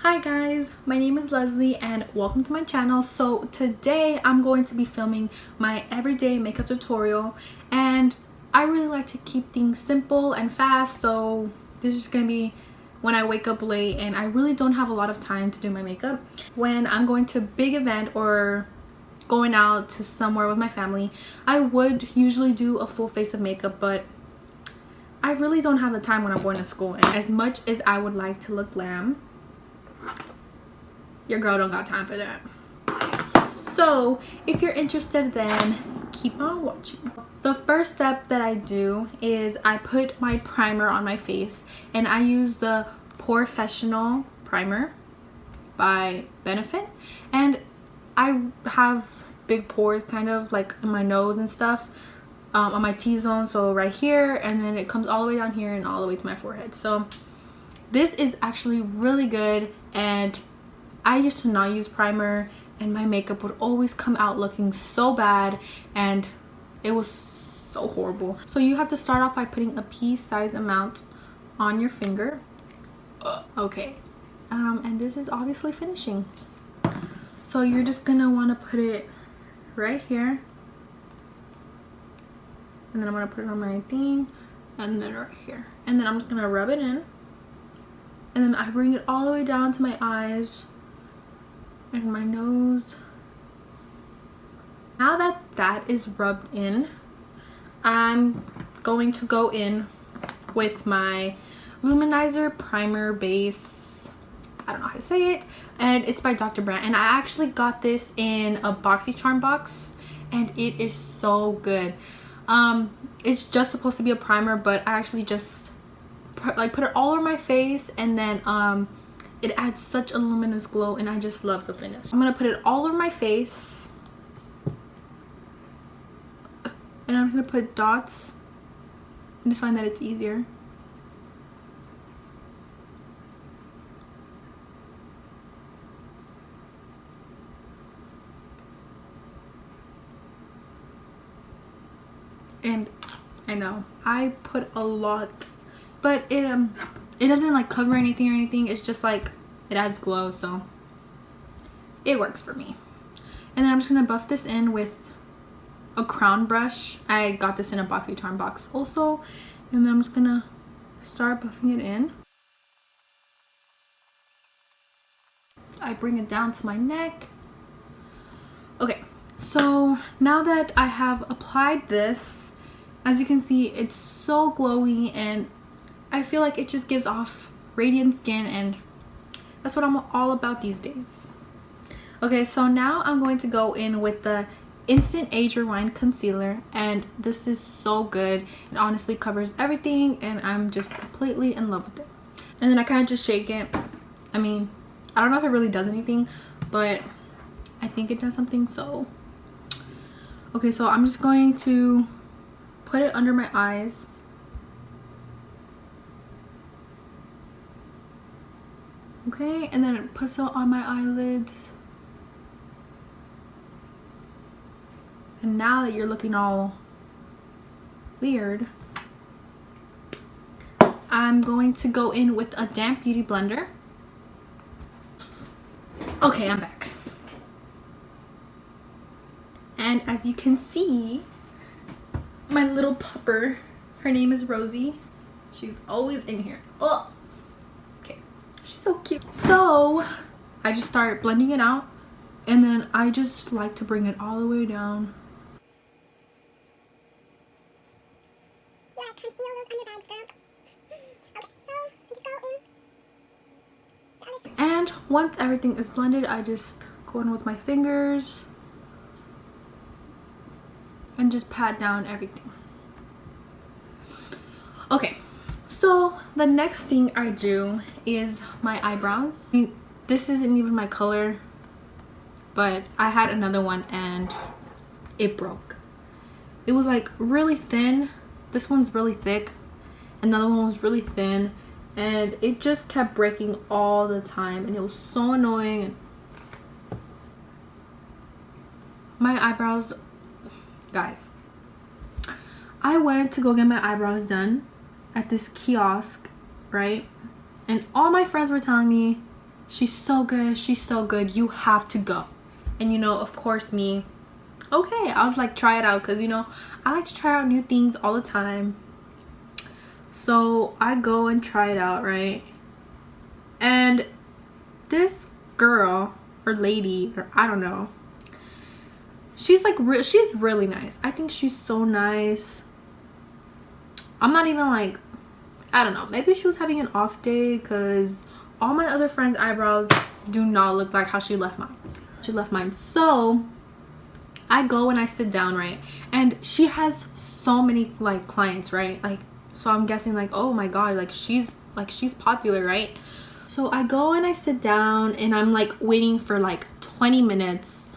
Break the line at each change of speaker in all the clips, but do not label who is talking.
Hi guys, my name is Leslie and welcome to my channel. So today I'm going to be filming my everyday makeup tutorial, and I really like to keep things simple and fast, so this is going to be when I wake up late and I really don't have a lot of time to do my makeup. When I'm going to a big event or going out to somewhere with my family, I would usually do a full face of makeup, but I really don't have the time when I'm going to school, and as much as I would like to look glam, your girl don't got time for that. So if you're interested, then keep on watching. The first step that I do is I put my primer on my face, and I use the Professional primer by Benefit. And I have big pores, kind of like in my nose and stuff, on my T-zone, so right here, and then it comes all the way down here and all the way to my forehead. So this is actually really good, and I used to not use primer and my makeup would always come out looking so bad, and it was so horrible. So you have to start off by putting a pea-sized amount on your finger. Okay, and this is obviously finishing. So you're just gonna want to put it right here, and then I'm gonna put it on my thing, and then right here, and then I'm just gonna rub it in, and then I bring it all the way down to my eyes and my nose. Now that that is rubbed in, I'm going to go in with my Luminizer primer base. I don't know how to say it, and it's by Dr. Brandt, and I actually got this in a BoxyCharm box, and it is so good. It's just supposed to be a primer, but I actually just put it all over my face, and then it adds such a luminous glow, and I just love the finish. I'm gonna put it all over my face, and I'm gonna put dots. I just find that it's easier. And I know I put a lot, but it doesn't like cover anything or anything. It's just like it adds glow, so it works for me. And then I'm just gonna buff this in with a crown brush. I got this in a BoxyCharm box also, and then I'm just gonna start buffing it in. I bring it down to my neck. Okay, so now that I have applied this, as you can see, it's so glowy, and I feel like it just gives off radiant skin, and that's what I'm all about these days. Okay, so now I'm going to go in with the Instant Age Rewind Concealer, and this is so good. It honestly covers everything, and I'm just completely in love with it. And then I kind of just shake it. I mean, I don't know if it really does anything, but I think it does something. So okay, so I'm just going to put it under my eyes. Okay, and then it puts it on my eyelids. And now that you're looking all weird, I'm going to go in with a damp beauty blender. Okay, I'm back. And as you can see, my little pupper, her name is Rosie. She's always in here. Oh, okay, she's so cute. So I just start blending it out, and then I just like to bring it all the way down.
You gotta conceal those underbags, girl. Okay, so just go in the other side.
And once everything is blended, I just go in with my fingers and just pat down everything. Okay, so the next thing I do is my eyebrows. I mean, this isn't even my color, but I had another one and it broke. It was like really thin. This one's really thick. Another one was really thin, and it just kept breaking all the time, and it was so annoying. My eyebrows, guys, I went to go get my eyebrows done at this kiosk, right? And all my friends were telling me she's so good, she's so good, you have to go. And you know, of course me, okay, I was like, try it out, because you know, I like to try out new things all the time. So I go and try it out, right? And this girl or lady, or I don't know, she's like she's really nice. I think she's so nice. I'm not even like, I don't know, maybe she was having an off day, because all my other friends' eyebrows do not look like how she left mine. She left mine. So I go and I sit down, right? And she has so many like clients, right? Like, so I'm guessing like, oh my god, like she's popular, right? So I go and I sit down and I'm like waiting for like 20 minutes.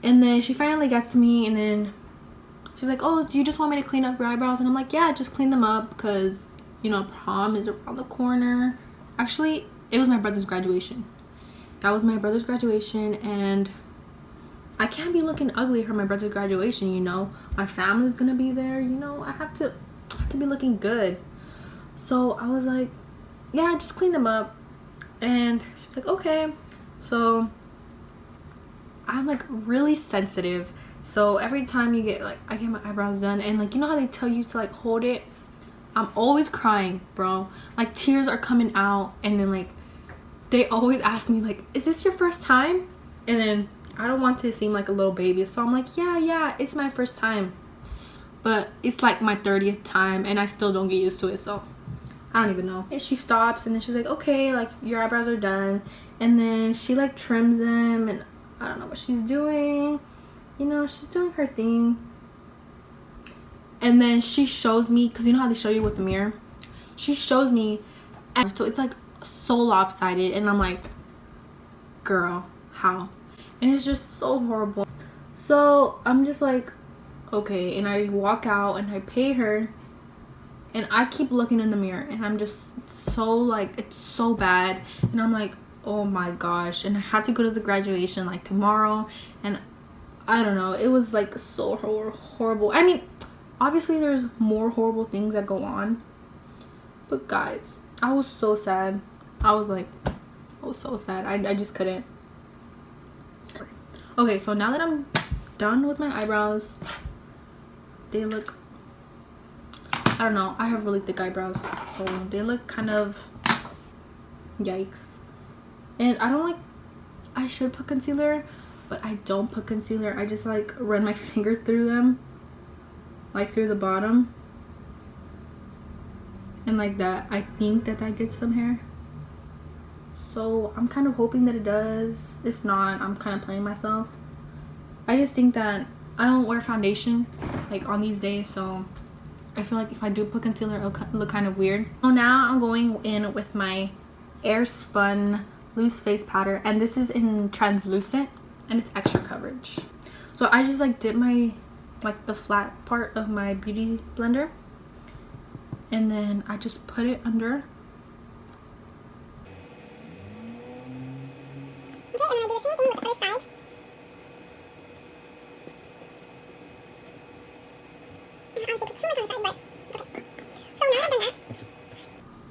And then she finally gets to me, and then she's like, oh, do you just want me to clean up your eyebrows? And I'm like, yeah, just clean them up, because you know, prom is around the corner. Actually, it was my brother's graduation. That was my brother's graduation, and I can't be looking ugly for my brother's graduation, you know. My family's gonna be there, you know. I have to be looking good. So I was like, yeah, just clean them up. And she's like, okay. So I'm like really sensitive. So every time you get like, I get my eyebrows done, and like, you know how they tell you to like hold it? I'm always crying, bro. Like tears are coming out, and then like they always ask me like, is this your first time? And then I don't want to seem like a little baby, so I'm like, yeah, it's my first time. But it's like my 30th time, and I still don't get used to it, so I don't even know. And she stops, and then she's like, okay, like your eyebrows are done. And then she like trims them, and I don't know what she's doing. You know, she's doing her thing. And then she shows me, because you know how they show you with the mirror? She shows me, and so it's like so lopsided, and I'm like, girl, how? And it's just so horrible. So I'm just like, okay. And I walk out and I pay her, and I keep looking in the mirror, and I'm just so like, it's so bad. And I'm like, oh my gosh. And I have to go to the graduation like tomorrow, and I don't know, it was like so horrible. I mean, obviously there's more horrible things that go on, but guys, I was so sad. I was so sad. I just couldn't. Okay, so now that I'm done with my eyebrows, they look, I don't know, I have really thick eyebrows, so they look kind of yikes. And I don't like, I should put concealer, but I don't put concealer. I just like run my finger through them, like through the bottom, and like that. I think that gets some hair, so I'm kind of hoping that it does. If not, I'm kind of playing myself. I just think that I don't wear foundation like on these days, so I feel like if I do put concealer, it'll look kind of weird. So now I'm going in with my Airspun loose face powder, and this is in translucent, and it's extra coverage. So I just like dip my, like the flat part of my beauty blender, and then I just put it under.
Okay, and then I do the same thing with the other side. And obviously put too much on the side, but okay.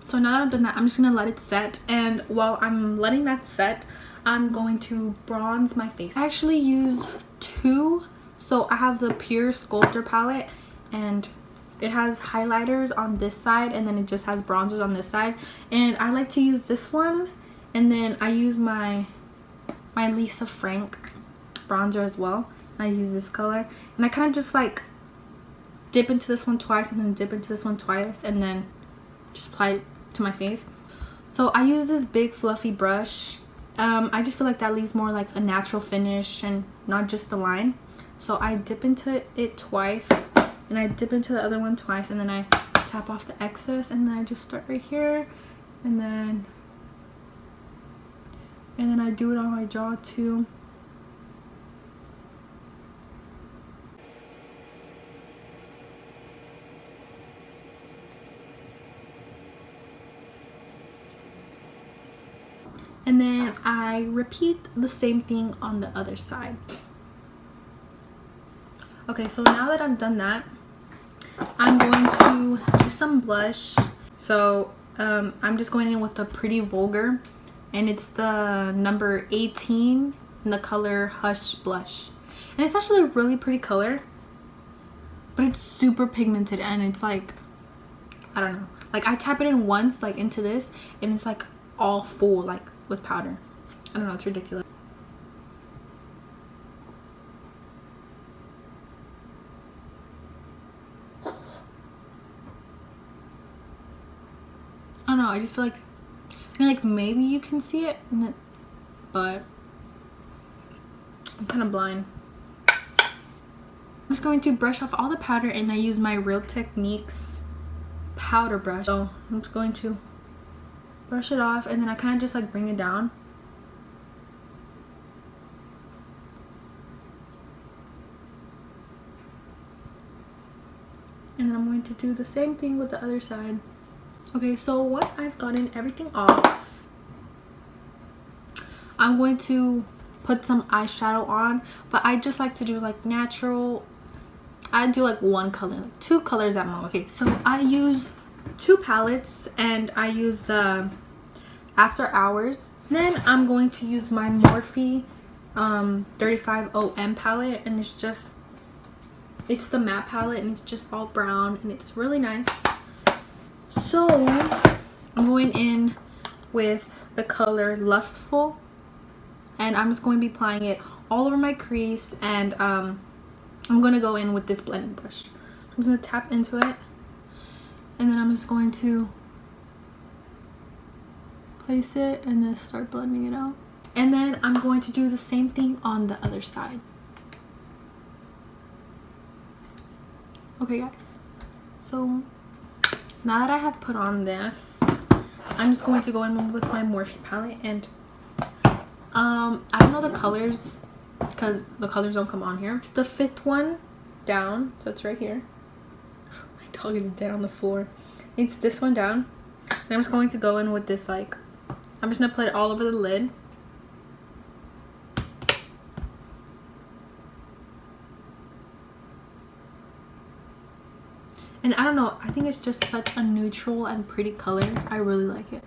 So now that I've done that,
I'm just gonna let it set, and while I'm letting that set, I'm going to bronze my face. I actually use two. So I have the Pure Sculptor palette, and it has highlighters on this side, and then it just has bronzers on this side. And I like to use this one, and then I use my Lisa Frank bronzer as well. And I use this color, and I kind of just like dip into this one twice, and then dip into this one twice, and then just apply it to my face. So I use this big fluffy brush. I just feel like that leaves more like a natural finish and not just the line. So I dip into it twice, and I dip into the other one twice, and then I tap off the excess, and then I just start right here, and then I do it on my jaw too. And then I repeat the same thing on the other side. Okay, so now that I've done that, I'm going to do some blush. So I'm just going in with the Pretty Vulgar and it's the number 18 in the color Hush Blush. And it's actually a really pretty color, but it's super pigmented, and it's like, I don't know, like I tap it in once, like into this, and it's like all full, like with powder. I don't know, it's ridiculous. I don't know, I just feel like, I mean, like maybe you can see it, but I'm kind of blind. I'm just going to brush off all the powder, and I use my Real Techniques powder brush. So I'm just going to brush it off, and then I kind of just like bring it down. And then I'm going to do the same thing with the other side. Okay, so once I've gotten everything off, I'm going to put some eyeshadow on, but I just like to do like natural. I do like one color, like 2 colors at most. Okay, so I use 2 palettes, and I use the After Hours. Then I'm going to use my Morphe 35OM palette, and it's the matte palette, and it's just all brown, and it's really nice. So I'm going in with the color Lustful, and I'm just going to be applying it all over my crease, and I'm going to go in with this blending brush. I'm just going to tap into it, and then I'm just going to place it and then start blending it out. And then I'm going to do the same thing on the other side. Okay guys, so now that I have put on this, I'm just going to go in with my Morphe palette, and I don't know the colors because the colors don't come on here. It's the 5th one down, so it's right here. My dog is dead on the floor. It's this one down, and I'm just going to go in with this, like, I'm just gonna put it all over the lid. And I don't know, I think it's just such a neutral and pretty color. I really like it.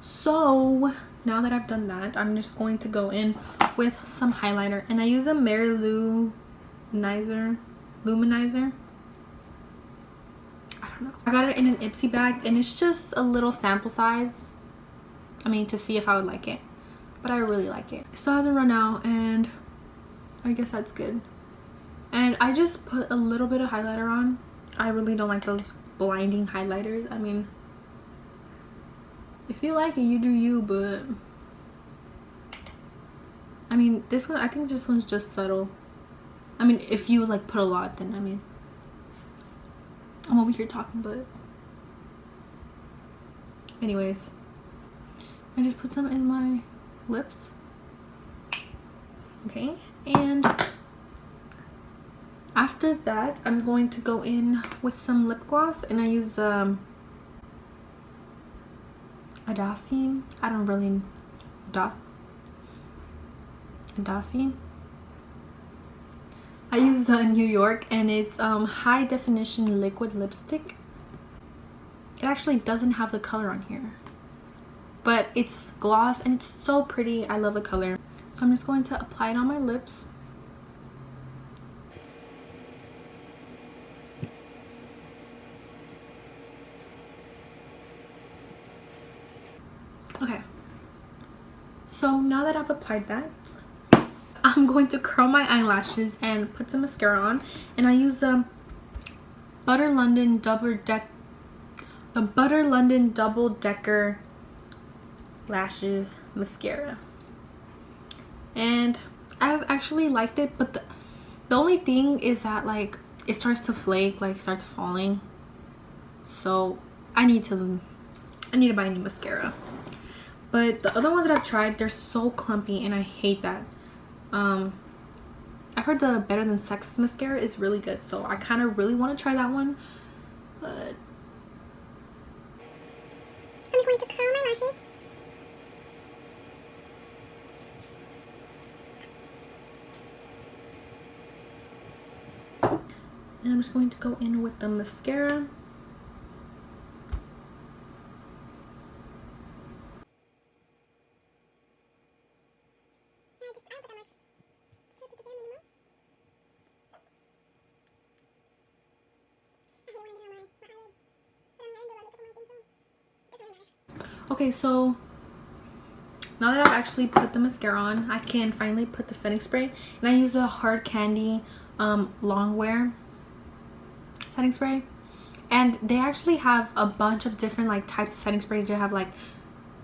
So now that I've done that, I'm just going to go in with some highlighter, and I use a Mary Luminizer. I don't know. I got it in an Ipsy bag, and it's just a little sample size. I mean, to see if I would like it, but I really like it. It still hasn't run out, and I guess that's good. And I just put a little bit of highlighter on. I really don't like those blinding highlighters. I mean, if you like it, you do you, but I mean, this one, I think this one's just subtle. I mean, if you like put a lot, then I mean, I'm over here talking, but anyways, I just put some in my lips. Okay, and after that, I'm going to go in with some lip gloss, and I use Adasine. I don't really Adasine. I use New York, and it's high definition liquid lipstick. It actually doesn't have the color on here, but it's gloss, and it's so pretty. I love the color. So I'm just going to apply it on my lips. Okay, so now that I've applied that, I'm going to curl my eyelashes and put some mascara on, and I use the Butter London Double Decker Lashes mascara, and I've actually liked it, but the only thing is that, like, it starts to flake, like starts falling, so I need to buy a new mascara. But the other ones that I've tried, they're so clumpy, and I hate that. I heard the Better Than Sex mascara is really good, so I kind of really want to try that one. But
So I'm just going to curl my lashes.
and I'm just going to go in with the mascara.
I don't put that much. Just try to put the bare minimum. I hate when I get it on my eyelid. But I mean, I can do a lot of makeup on my thing, so it doesn't really matter.
Okay, so now that I've actually put the mascara on, I can finally put the setting spray. And I use a Hard Candy Longwear setting spray. And they actually have a bunch of different like types of setting sprays. They have like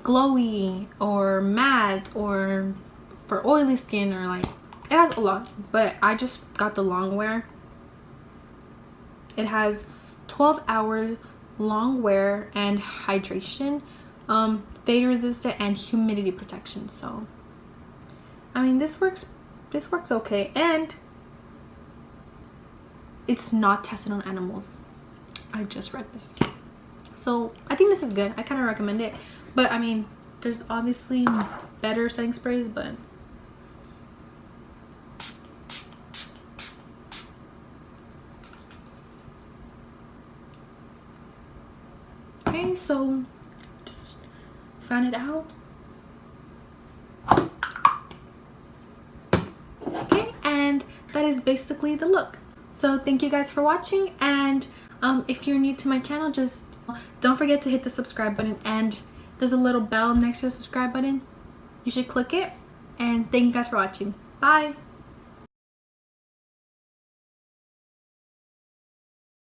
glowy or matte or for oily skin, or like it has a lot. But I just got the Longwear. It has 12-hour long wear and hydration, fade resistant, and humidity protection. So I mean, this works okay, and it's not tested on animals. I just read this, so I think this is good. I kind of recommend it. But I mean, there's obviously better setting sprays, but okay, so just fan it out. Okay, and that is basically the look. So thank you guys for watching, and if you're new to my channel, just don't forget to hit the subscribe button, and there's a little bell next to the subscribe button. You should click it, and thank you guys for watching. Bye.